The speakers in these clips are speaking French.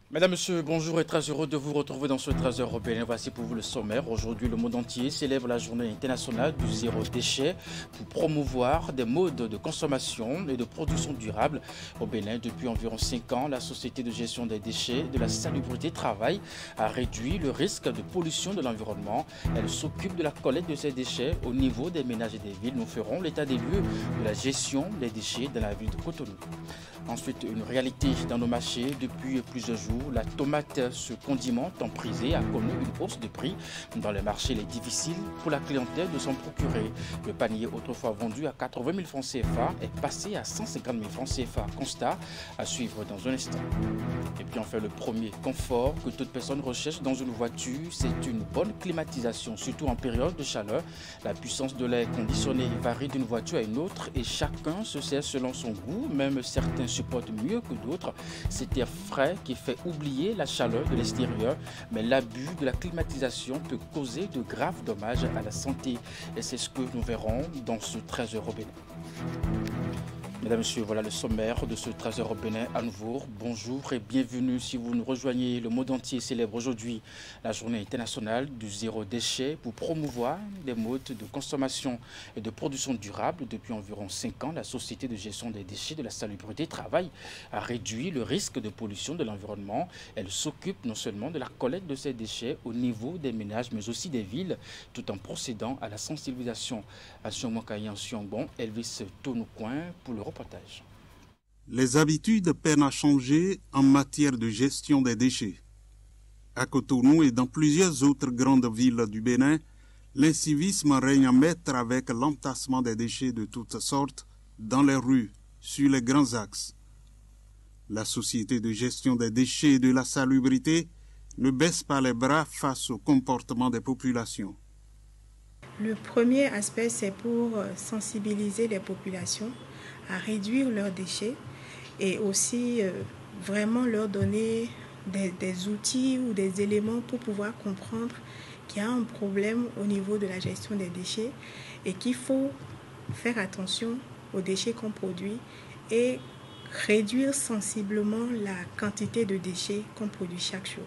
Mesdames, Messieurs, bonjour et très heureux de vous retrouver dans ce Trésor européen. Voici pour vous le sommaire. Aujourd'hui, le monde entier célèbre la journée internationale du zéro déchet pour promouvoir des modes de consommation et de production durable. Au Bénin, depuis environ 5 ans, la Société de gestion des déchets de la salubrité travaille à réduire le risque de pollution de l'environnement. Elle s'occupe de la collecte de ces déchets au niveau des ménages et des villes. Nous ferons l'état des lieux de la gestion des déchets dans la ville de Cotonou. Ensuite, une réalité dans nos marchés. Depuis plusieurs jours, la tomate, ce condiment tant prisé, a connu une hausse de prix. Dans les marchés, il est difficile pour la clientèle de s'en procurer. Le panier, autrefois vendu à 80 000 francs CFA, est passé à 150 000 francs CFA. Constat à suivre dans un instant. Et puis enfin, le premier confort que toute personne recherche dans une voiture, c'est une bonne climatisation, surtout en période de chaleur. La puissance de l'air conditionné varie d'une voiture à une autre et chacun se sert selon son goût, même certains supportent mieux que d'autres. C'est air frais qui fait oublier la chaleur de l'extérieur, mais l'abus de la climatisation peut causer de graves dommages à la santé. Et c'est ce que nous verrons dans ce Trésor au Bénin. Mesdames, Messieurs, voilà le sommaire de ce Trésor au Bénin à nouveau. Bonjour et bienvenue si vous nous rejoignez. Le monde entier célèbre aujourd'hui la journée internationale du zéro déchet pour promouvoir des modes de consommation et de production durable. Depuis environ 5 ans, la Société de gestion des déchets de la salubrité travaille à réduire le risque de pollution de l'environnement. Elle s'occupe non seulement de la collecte de ces déchets au niveau des ménages, mais aussi des villes, tout en procédant à la sensibilisation. À Sionmokayi, en Siongbon, Elvis Tonoucoin pour le reportage. Les habitudes peinent à changer en matière de gestion des déchets. À Cotonou et dans plusieurs autres grandes villes du Bénin, l'incivisme règne en maître avec l'entassement des déchets de toutes sortes dans les rues, sur les grands axes. La Société de gestion des déchets et de la salubrité ne baisse pas les bras face au comportement des populations. Le premier aspect, c'est pour sensibiliser les populations à réduire leurs déchets et aussi vraiment leur donner des outils ou des éléments pour pouvoir comprendre qu'il y a un problème au niveau de la gestion des déchets et qu'il faut faire attention aux déchets qu'on produit et réduire sensiblement la quantité de déchets qu'on produit chaque jour.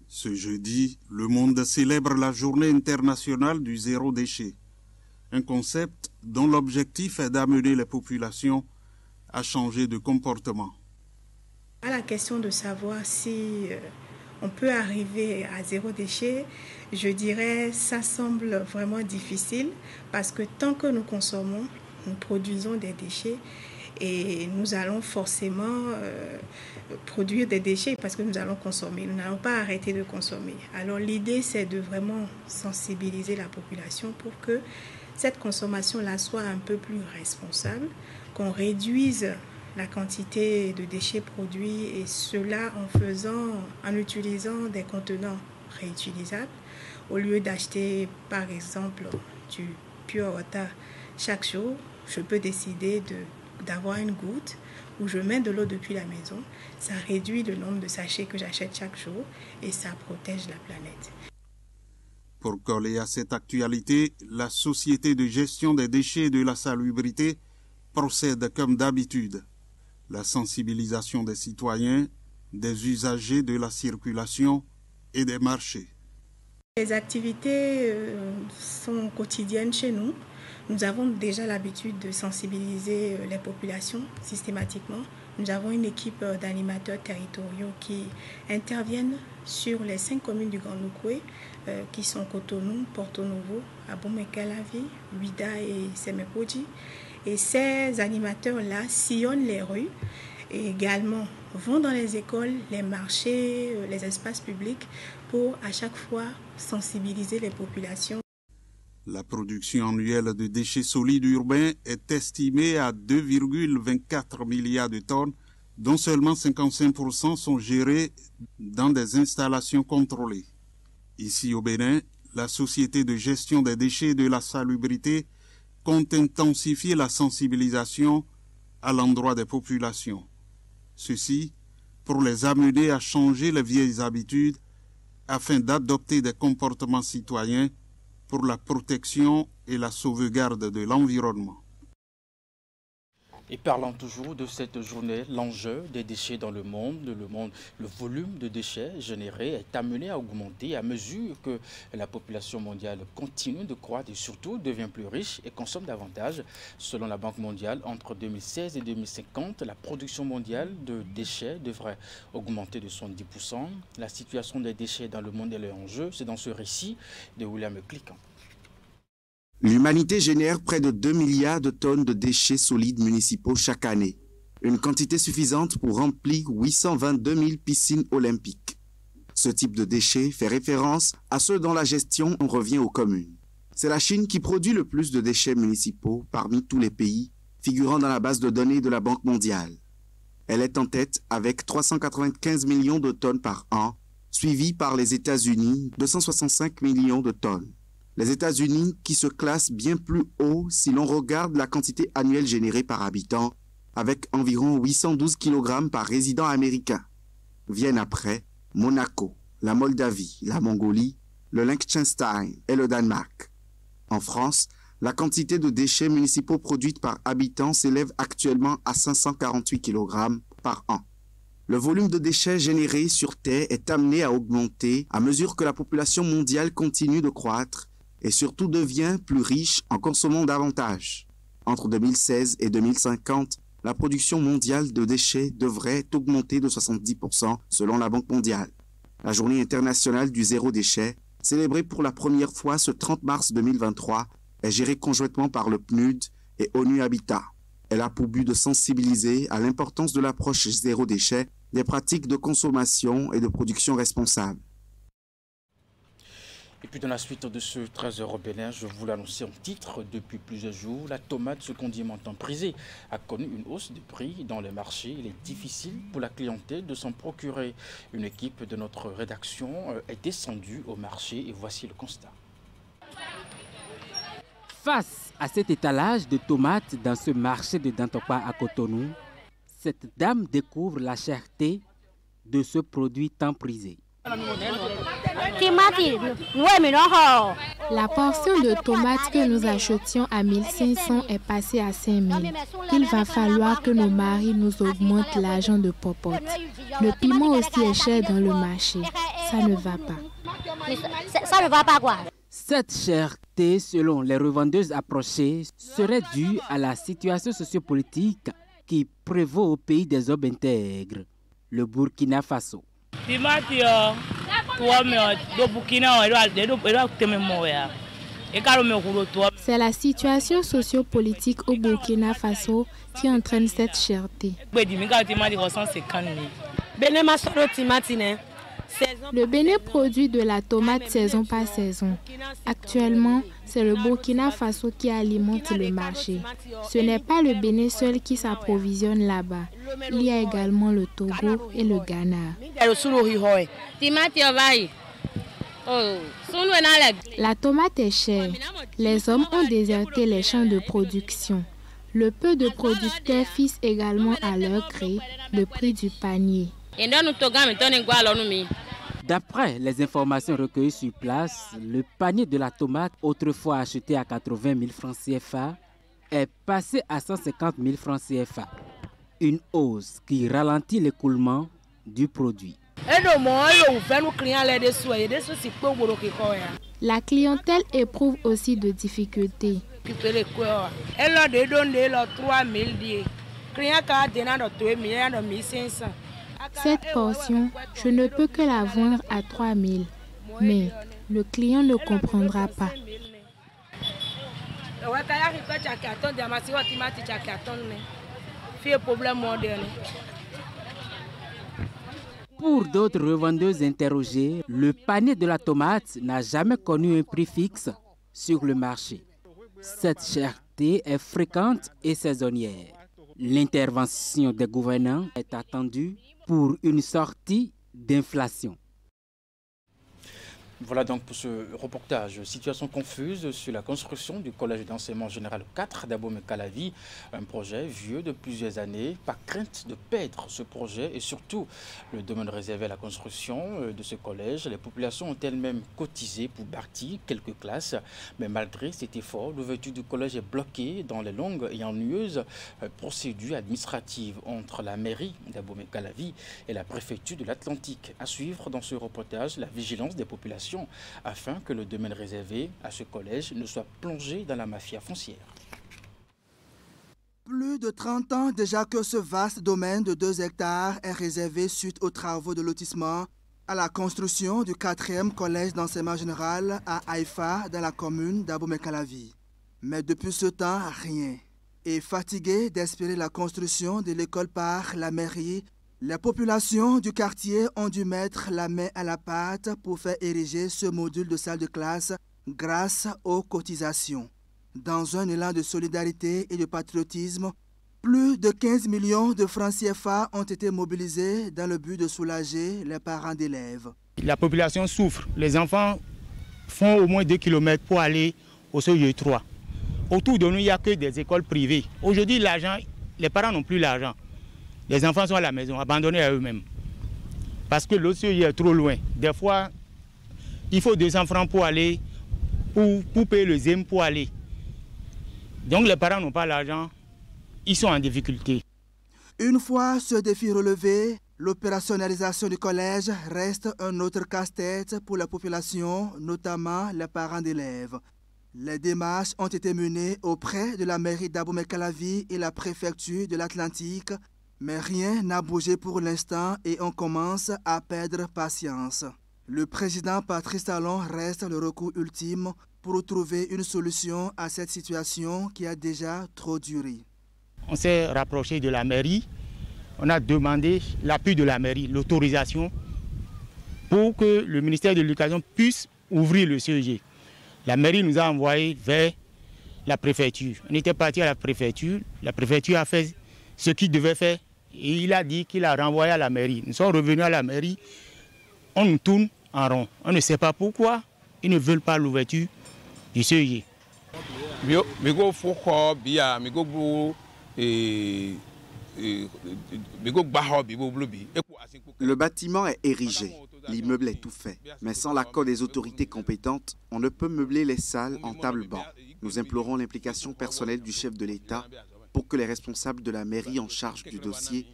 Ce jeudi, le monde célèbre la journée internationale du zéro déchet, un concept dont l'objectif est d'amener les populations à changer de comportement. À la question de savoir si on peut arriver à zéro déchet, je dirais ça semble vraiment difficile parce que tant que nous consommons, nous produisons des déchets et nous allons forcément produire des déchets parce que nous allons consommer. Nous n'allons pas arrêter de consommer. Alors l'idée, c'est de vraiment sensibiliser la population pour que cette consommation-là soit un peu plus responsable, qu'on réduise la quantité de déchets produits et cela en utilisant des contenants réutilisables au lieu d'acheter par exemple du pure water chaque jour. Je peux décider d'avoir une goutte où je mets de l'eau depuis la maison. Ça réduit le nombre de sachets que j'achète chaque jour et ça protège la planète. Pour coller à cette actualité, la Société de gestion des déchets et de la salubrité procède comme d'habitude. La sensibilisation des citoyens, des usagers de la circulation et des marchés. Les activités sont quotidiennes chez nous. Nous avons déjà l'habitude de sensibiliser les populations systématiquement. Nous avons une équipe d'animateurs territoriaux qui interviennent sur les 5 communes du Grand Noukoué, qui sont Cotonou, Porto Novo, Abomey-Calavi, Ouida et Semepoji. Et ces animateurs-là sillonnent les rues et également vont dans les écoles, les marchés, les espaces publics pour à chaque fois sensibiliser les populations. La production annuelle de déchets solides urbains est estimée à 2,24 milliards de tonnes, dont seulement 55% sont gérés dans des installations contrôlées. Ici au Bénin, la Société de gestion des déchets et de la salubrité compte intensifier la sensibilisation à l'endroit des populations. Ceci pour les amener à changer les vieilles habitudes afin d'adopter des comportements citoyens pour la protection et la sauvegarde de l'environnement. Et parlant toujours de cette journée, l'enjeu des déchets dans le monde, le volume de déchets générés est amené à augmenter à mesure que la population mondiale continue de croître et surtout devient plus riche et consomme davantage. Selon la Banque mondiale, entre 2016 et 2050, la production mondiale de déchets devrait augmenter de 70%. La situation des déchets dans le monde est l'enjeu. C'est dans ce récit de William Cliquant. L'humanité génère près de 2 milliards de tonnes de déchets solides municipaux chaque année, une quantité suffisante pour remplir 822 000 piscines olympiques. Ce type de déchets fait référence à ceux dont la gestion revient aux communes. C'est la Chine qui produit le plus de déchets municipaux parmi tous les pays figurant dans la base de données de la Banque mondiale. Elle est en tête avec 395 millions de tonnes par an, suivie par les États-Unis, 265 millions de tonnes. Les États-Unis qui se classent bien plus haut si l'on regarde la quantité annuelle générée par habitant, avec environ 812 kg par résident américain. Viennent après Monaco, la Moldavie, la Mongolie, le Liechtenstein et le Danemark. En France, la quantité de déchets municipaux produite par habitant s'élève actuellement à 548 kg par an. Le volume de déchets générés sur Terre est amené à augmenter à mesure que la population mondiale continue de croître et surtout devient plus riche en consommant davantage. Entre 2016 et 2050, la production mondiale de déchets devrait augmenter de 70% selon la Banque mondiale. La journée internationale du zéro déchet, célébrée pour la première fois ce 30 mars 2023, est gérée conjointement par le PNUD et ONU Habitat. Elle a pour but de sensibiliser à l'importance de l'approche zéro déchet, des pratiques de consommation et de production responsables. Et puis dans la suite de ce trésor bénin, je vous l'annonçais en titre, depuis plusieurs jours, la tomate, ce condiment tant prisé, a connu une hausse de prix dans les marchés. Il est difficile pour la clientèle de s'en procurer. Une équipe de notre rédaction est descendue au marché et voici le constat. Face à cet étalage de tomates dans ce marché de Dantokpa à Cotonou, cette dame découvre la cherté de ce produit tant prisé. La portion de tomates que nous achetions à 1500 est passée à 5000. Il va falloir que nos maris nous augmentent l'argent de popote. Le piment aussi est cher dans le marché. Ça ne va pas. Ça ne va pas quoi. Cette cherté, selon les revendeuses approchées, serait due à la situation sociopolitique qui prévaut au pays des hommes intègres, le Burkina Faso. C'est la situation sociopolitique au Burkina Faso qui entraîne cette cherté. Le Bénin produit de la tomate saison par saison. Actuellement, c'est le Burkina Faso qui alimente le marché. Ce n'est pas le Bénin seul qui s'approvisionne là-bas. Il y a également le Togo et le Ghana. La tomate est chère. Les hommes ont déserté les champs de production. Le peu de producteurs fixent également à leur gré le prix du panier. D'après les informations recueillies sur place, le panier de la tomate, autrefois acheté à 80 000 francs CFA, est passé à 150 000 francs CFA. Une hausse qui ralentit l'écoulement du produit. La clientèle éprouve aussi de difficultés. Cette portion, je ne peux que la vendre à 3 000, mais le client ne comprendra pas. Pour d'autres revendeuses interrogées, le panier de la tomate n'a jamais connu un prix fixe sur le marché. Cette cherté est fréquente et saisonnière. L'intervention des gouvernants est attendue pour une sortie d'inflation. Voilà donc pour ce reportage. Situation confuse sur la construction du collège d'enseignement général 4 d'Abomey-Calavi. Un projet vieux de plusieurs années. Pas crainte de perdre ce projet et surtout le domaine réservé à la construction de ce collège. Les populations ont elles-mêmes cotisé pour bâtir quelques classes. Mais malgré cet effort, l'ouverture du collège est bloquée dans les longues et ennuyeuses procédures administratives entre la mairie d'Abomey-Calavi et la préfecture de l'Atlantique. À suivre dans ce reportage, la vigilance des populations afin que le domaine réservé à ce collège ne soit plongé dans la mafia foncière. Plus de 30 ans déjà que ce vaste domaine de 2 hectares est réservé suite aux travaux de lotissement à la construction du 4e collège d'enseignement général à Haïfa dans la commune d'Abomey-Calavi. Mais depuis ce temps, rien. Et fatigués d'espérer la construction de l'école par la mairie, les populations du quartier ont dû mettre la main à la pâte pour faire ériger ce module de salle de classe grâce aux cotisations. Dans un élan de solidarité et de patriotisme, plus de 15 millions de francs CFA ont été mobilisés dans le but de soulager les parents d'élèves. La population souffre. Les enfants font au moins 2 km pour aller au CE 3. Autour de nous, il n'y a que des écoles privées. Aujourd'hui, l'argent, les parents n'ont plus l'argent. Les enfants sont à la maison, abandonnés à eux-mêmes. Parce que l'OCE est trop loin. Des fois, il faut 200 francs pour aller, pour payer le ZEM pour aller. Donc les parents n'ont pas l'argent, ils sont en difficulté. Une fois ce défi relevé, l'opérationnalisation du collège reste un autre casse-tête pour la population, notamment les parents d'élèves. Les démarches ont été menées auprès de la mairie d'Abomey-Calavi et la préfecture de l'Atlantique, mais rien n'a bougé pour l'instant et on commence à perdre patience. Le président Patrice Talon reste le recours ultime pour trouver une solution à cette situation qui a déjà trop duré. On s'est rapproché de la mairie, on a demandé l'appui de la mairie, l'autorisation pour que le ministère de l'Éducation puisse ouvrir le CEG. La mairie nous a envoyé vers la préfecture. On était parti à la préfecture a fait ce qu'il devait faire. Et il a dit qu'il a renvoyé à la mairie. Nous sommes revenus à la mairie, on nous tourne en rond. On ne sait pas pourquoi ils ne veulent pas l'ouverture du CEG. Le bâtiment est érigé, l'immeuble est tout fait. Mais sans l'accord des autorités compétentes, on ne peut meubler les salles en table-banc. Nous implorons l'implication personnelle du chef de l'État pour que les responsables de la mairie en charge du dossier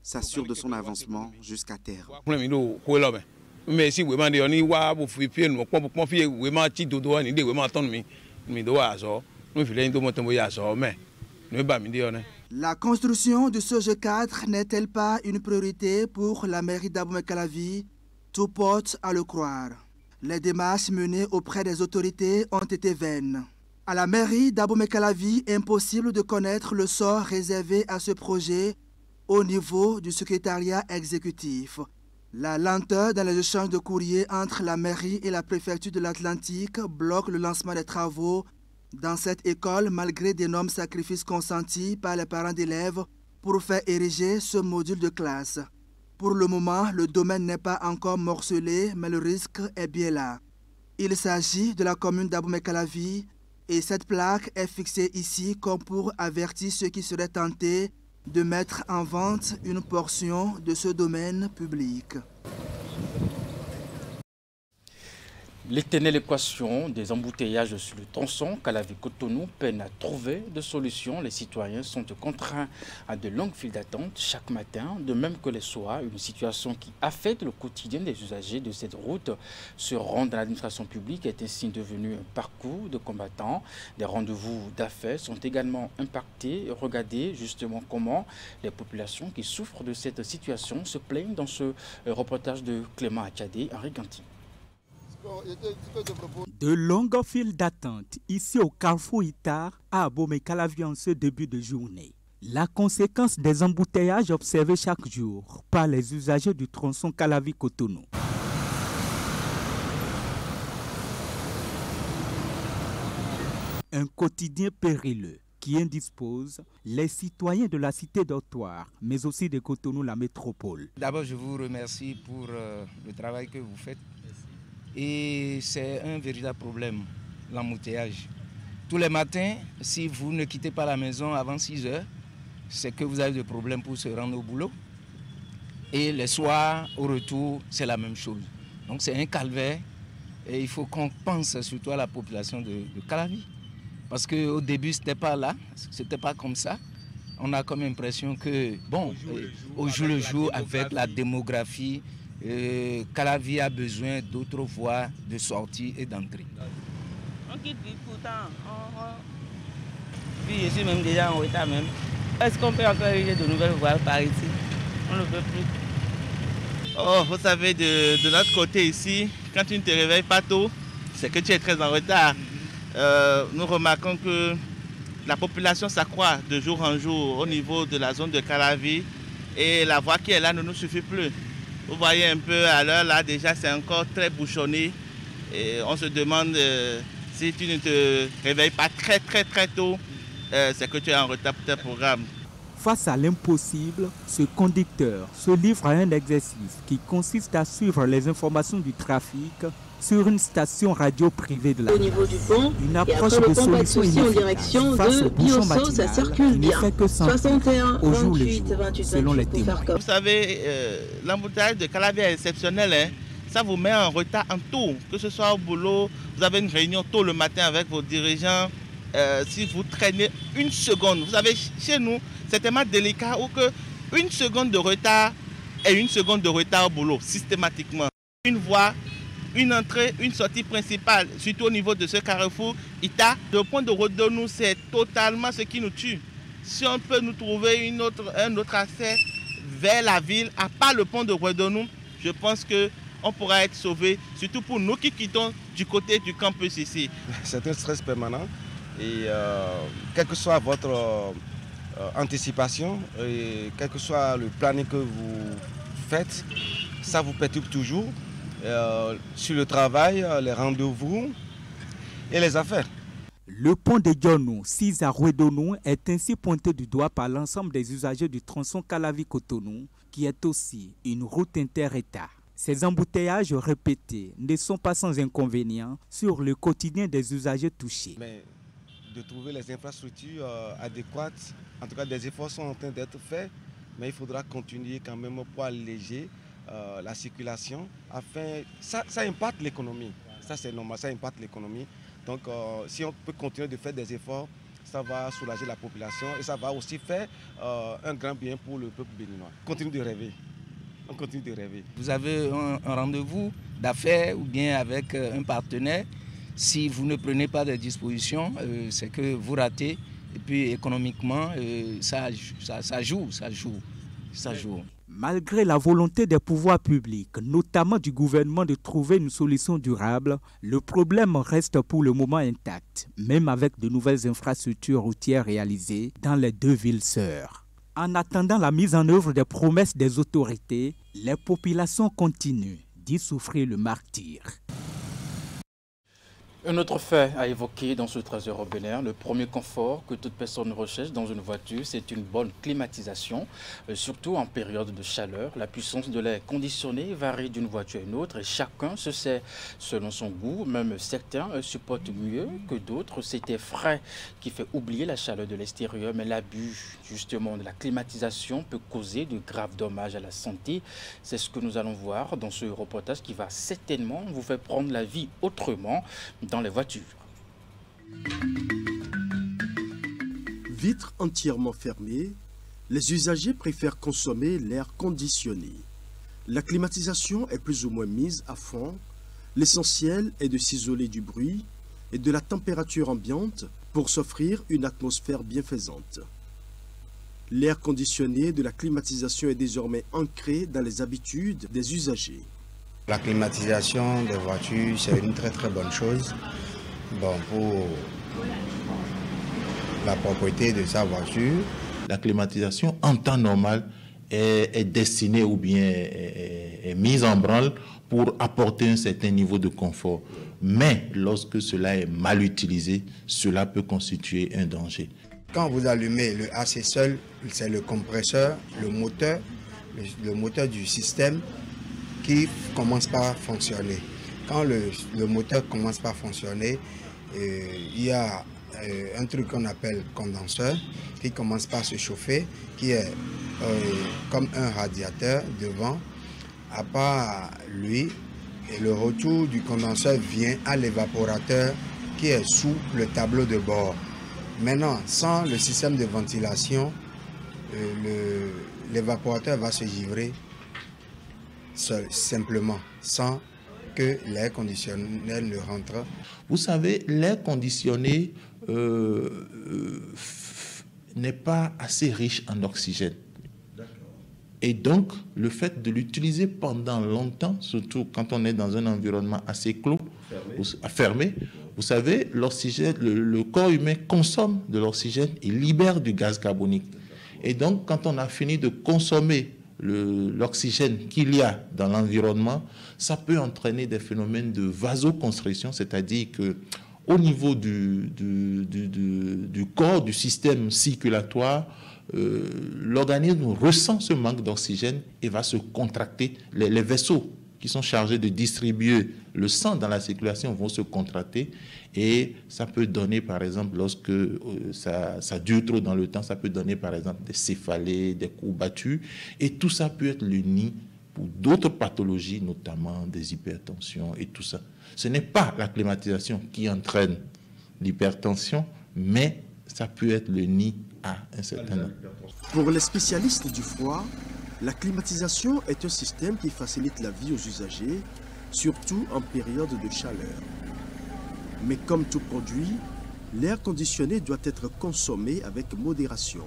s'assurent de son avancement jusqu'à terme. La construction du CEG 4 n'est-elle pas une priorité pour la mairie d'Abomey-Calavi? Tout porte à le croire. Les démarches menées auprès des autorités ont été vaines. À la mairie d'Abomey-Calavi, impossible de connaître le sort réservé à ce projet au niveau du secrétariat exécutif. La lenteur dans les échanges de courriers entre la mairie et la préfecture de l'Atlantique bloque le lancement des travaux dans cette école malgré d'énormes sacrifices consentis par les parents d'élèves pour faire ériger ce module de classe. Pour le moment, le domaine n'est pas encore morcelé, mais le risque est bien là. Il s'agit de la commune d'Abomey-Calavi, et cette plaque est fixée ici comme pour avertir ceux qui seraient tentés de mettre en vente une portion de ce domaine public. L'éternelle équation des embouteillages sur le tronçon Calavi-Cotonou peine à trouver de solution. Les citoyens sont contraints à de longues files d'attente chaque matin, de même que les soirs, une situation qui affecte le quotidien des usagers de cette route. Se rendre dans l'administration publique est ainsi devenu un parcours de combattants. Des rendez-vous d'affaires sont également impactés. Regardez justement comment les populations qui souffrent de cette situation se plaignent dans ce reportage de Clément Achadé, Henri Ganti. De longues files d'attente ici au carrefour Itar à Abomey-Calavi en ce début de journée. La conséquence des embouteillages observés chaque jour par les usagers du tronçon Calavi-Cotonou. Un quotidien périlleux qui indispose les citoyens de la cité dortoir, mais aussi de Cotonou, la métropole. D'abord, je vous remercie pour le travail que vous faites. et c'est un véritable problème, l'embouteillage. Tous les matins, si vous ne quittez pas la maison avant 6 heures, c'est que vous avez des problèmes pour se rendre au boulot. Et les soirs, au retour, c'est la même chose. Donc c'est un calvaire et il faut qu'on pense surtout à la population de Calavi. Parce qu'au début, ce n'était pas là, ce n'était pas comme ça. On a comme impression que, bon, au jour le jour, avec la démographie, Calavi a besoin d'autres voies de sortie et d'entrée. On quitte pourtant, puis je suis même déjà en retard même. Est-ce qu'on peut encore arriver de nouvelles voies par ici? On ne peut plus. Oh, vous savez, de notre côté ici, quand tu ne te réveilles pas tôt, c'est que tu es très en retard. Nous remarquons que la population s'accroît de jour en jour au niveau de la zone de Calavi et la voie qui est là ne nous suffit plus. Vous voyez un peu à l'heure là, déjà c'est encore très bouchonné et on se demande si tu ne te réveilles pas très tôt, c'est que tu es en retard pour tes programmes. Face à l'impossible, ce conducteur se livre à un exercice qui consiste à suivre les informations du trafic sur une station radio privée de la au niveau du pont, une et approche après de le pont pas de souci en direction de Biosso, ça circule bien. 61, 28, 28, selon les témoins. Vous savez, l'embouteillage de Calavi est exceptionnel. Hein? Ça vous met en retard en tout, que ce soit au boulot, vous avez une réunion tôt le matin avec vos dirigeants. Si vous traînez une seconde, vous savez, chez nous, c'est tellement délicat où que une seconde de retard est une seconde de retard au boulot, systématiquement. Une voie, une entrée, une sortie principale, surtout au niveau de ce carrefour Ita. Le point de Rodonou, c'est totalement ce qui nous tue. Si on peut nous trouver un autre accès vers la ville, à part le pont de Rodonou, je pense qu'on pourra être sauvé, surtout pour nous qui quittons du côté du campus ici. C'est un stress permanent et quelle que soit votre anticipation, et quel que soit le planning que vous faites, ça vous perturbe toujours. Sur le travail, les rendez-vous et les affaires. Le pont de Dionou, 6 à Rouedonou, est ainsi pointé du doigt par l'ensemble des usagers du tronçon Calavi-Cotonou, qui est aussi une route inter-État. Ces embouteillages répétés ne sont pas sans inconvénients sur le quotidien des usagers touchés. Mais de trouver les infrastructures adéquates, en tout cas des efforts sont en train d'être faits, mais il faudra continuer quand même pour alléger la circulation, afin ça impacte l'économie, ça c'est normal, ça impacte l'économie. Donc si on peut continuer de faire des efforts, ça va soulager la population et ça va aussi faire un grand bien pour le peuple béninois. Continue de rêver, on continue de rêver. Vous avez un rendez-vous d'affaires ou bien avec un partenaire, si vous ne prenez pas de dispositions, c'est que vous ratez et puis économiquement ça joue. Malgré la volonté des pouvoirs publics, notamment du gouvernement, de trouver une solution durable, le problème reste pour le moment intact, même avec de nouvelles infrastructures routières réalisées dans les deux villes sœurs. En attendant la mise en œuvre des promesses des autorités, les populations continuent d'y souffrir le martyre. Un autre fait à évoquer dans ce trésor urbain, le premier confort que toute personne recherche dans une voiture, c'est une bonne climatisation, surtout en période de chaleur. La puissance de l'air conditionné varie d'une voiture à une autre et chacun se sait selon son goût. Même certains supportent mieux que d'autres cet air frais qui fait oublier la chaleur de l'extérieur. Mais l'abus justement de la climatisation peut causer de graves dommages à la santé. C'est ce que nous allons voir dans ce reportage qui va certainement vous faire prendre la vie autrement dans les voitures. Vitres entièrement fermées, les usagers préfèrent consommer l'air conditionné. La climatisation est plus ou moins mise à fond. L'essentiel est de s'isoler du bruit et de la température ambiante pour s'offrir une atmosphère bienfaisante. L'air conditionné de la climatisation est désormais ancré dans les habitudes des usagers. La climatisation des voitures, c'est une très bonne chose. Bon, pour la propriété de sa voiture. La climatisation en temps normal est destinée ou bien est mise en branle pour apporter un certain niveau de confort. Mais lorsque cela est mal utilisé, cela peut constituer un danger. Quand vous allumez le AC seul, c'est le compresseur, le moteur du système qui commence par fonctionner. quand le moteur commence par fonctionner, il y a un truc qu'on appelle condenseur qui commence par se chauffer, qui est comme un radiateur devant. À part lui, et le retour du condenseur vient à l'évaporateur qui est sous le tableau de bord. Maintenant, sans le système de ventilation, l'évaporateur va se givrer seul, simplement, sans que l'air conditionnel ne rentre. Vous savez, l'air conditionné n'est pas assez riche en oxygène. Et donc, le fait de l'utiliser pendant longtemps, surtout quand on est dans un environnement assez clos, fermé, vous savez, l'oxygène, le corps humain consomme de l'oxygène et libère du gaz carbonique. Et donc, quand on a fini de consommer l'oxygène qu'il y a dans l'environnement, ça peut entraîner des phénomènes de vasoconstriction, c'est-à-dire que au niveau du corps, du système circulatoire, l'organisme ressent ce manque d'oxygène et va se contracter. Les vaisseaux qui sont chargés de distribuer le sang dans la circulation vont se contracter et ça peut donner, par exemple, lorsque ça dure trop dans le temps, ça peut donner, par exemple, des céphalées, des courbatures et tout ça peut être le nid pour d'autres pathologies, notamment des hypertensions et tout ça. Ce n'est pas la climatisation qui entraîne l'hypertension, mais ça peut être le nid à un certain nombre. Pour les spécialistes du froid, la climatisation est un système qui facilite la vie aux usagers, surtout en période de chaleur. Mais comme tout produit, l'air conditionné doit être consommé avec modération,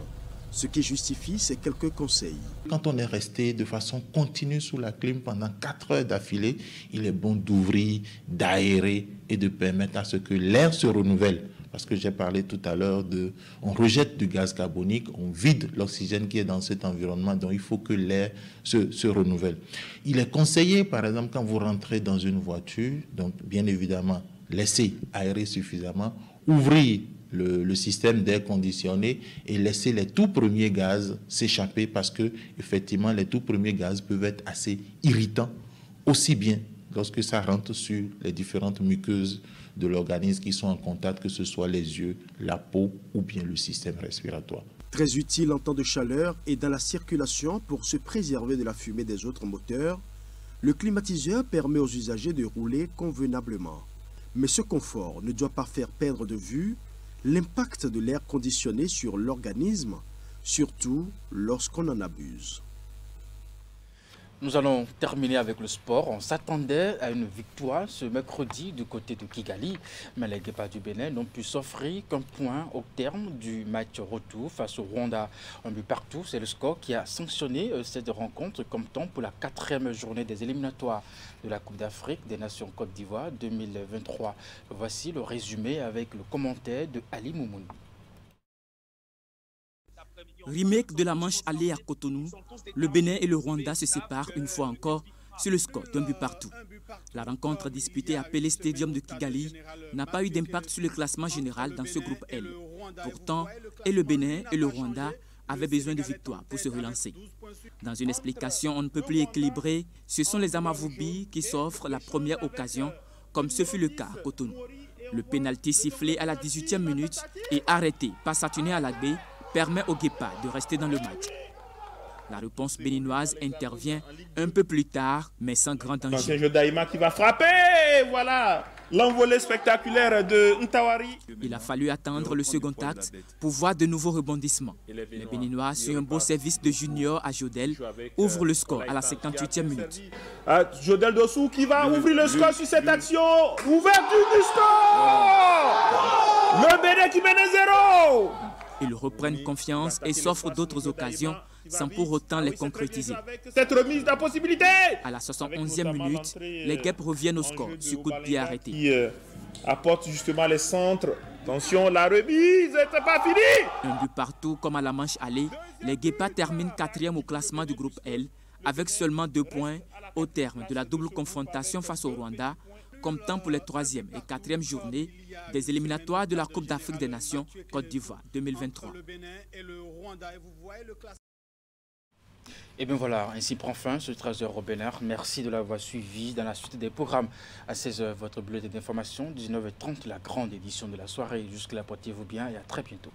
ce qui justifie ces quelques conseils. Quand on est resté de façon continue sous la clim pendant 4 heures d'affilée, il est bon d'ouvrir, d'aérer et de permettre à ce que l'air se renouvelle. Parce que j'ai parlé tout à l'heure on rejette du gaz carbonique, on vide l'oxygène qui est dans cet environnement, donc il faut que l'air se renouvelle. Il est conseillé, par exemple, quand vous rentrez dans une voiture, donc bien évidemment, laissez aérer suffisamment, ouvrir le système d'air conditionné et laisser les tout premiers gaz s'échapper parce que, effectivement, les tout premiers gaz peuvent être assez irritants, aussi bien lorsque ça rentre sur les différentes muqueuses de l'organisme qui sont en contact, que ce soit les yeux, la peau ou bien le système respiratoire. Très utile en temps de chaleur et dans la circulation pour se préserver de la fumée des autres moteurs, le climatiseur permet aux usagers de rouler convenablement. Mais ce confort ne doit pas faire perdre de vue l'impact de l'air conditionné sur l'organisme, surtout lorsqu'on en abuse. Nous allons terminer avec le sport. On s'attendait à une victoire ce mercredi du côté de Kigali, mais les Guépards du Bénin n'ont pu s'offrir qu'un point au terme du match retour face au Rwanda. Un but partout, c'est le score qui a sanctionné cette rencontre comme temps pour la 4e journée des éliminatoires de la Coupe d'Afrique des Nations Côte d'Ivoire 2023. Voici le résumé avec le commentaire de Ali Moumouni. Remake de la manche allée à Cotonou, le Bénin et le Rwanda se séparent une fois encore sur le score d'un but partout. La rencontre disputée à Pelé Stadium de Kigali n'a pas eu d'impact sur le classement général dans ce groupe L. Pourtant, et le Bénin et le Rwanda avaient besoin de victoire pour se relancer. Dans une explication on ne peut plus équilibrée, ce sont les Amavubi qui s'offrent la première occasion, comme ce fut le cas à Cotonou. Le pénalty sifflé à la 18e minute et arrêté par Satuné Alagbe permet aux Guépards de rester dans le match. La réponse béninoise intervient un peu plus tard, mais sans grand danger. C'est Jodaïma qui va frapper, voilà, l'envolée spectaculaire de Ntawari. Il a fallu attendre le second acte pour voir de nouveaux rebondissements. Les Béninois, sur un beau service de Junior à Jodel, ouvrent le score à la 58e minute. Jodel Dossou qui va ouvrir le score sur cette action. Ouverture du score. Le Bénin qui mène 0. Ils reprennent confiance et s'offrent d'autres occasions sans pour autant les concrétiser. Cette remise de la possibilité. À la 71e minute, les Guêpes reviennent au score sur coup de pied arrêté. Qui apporte justement les centres. Attention, la remise, c'est pas fini. Un but partout comme à la manche allée, les Guépards terminent 4e au classement du groupe L avec seulement 2 points au terme de la double confrontation face au Rwanda, comme temps pour les 3e et 4e journées des éliminatoires de la Coupe d'Afrique des Nations Côte d'Ivoire 2023. Et bien voilà, ainsi prend fin ce 13h au Bénin. Merci de l'avoir suivi. Dans la suite des programmes, à 16h, votre bulletin d'information, 19h30, la grande édition de la soirée. Jusque-là, portez-vous bien et à très bientôt.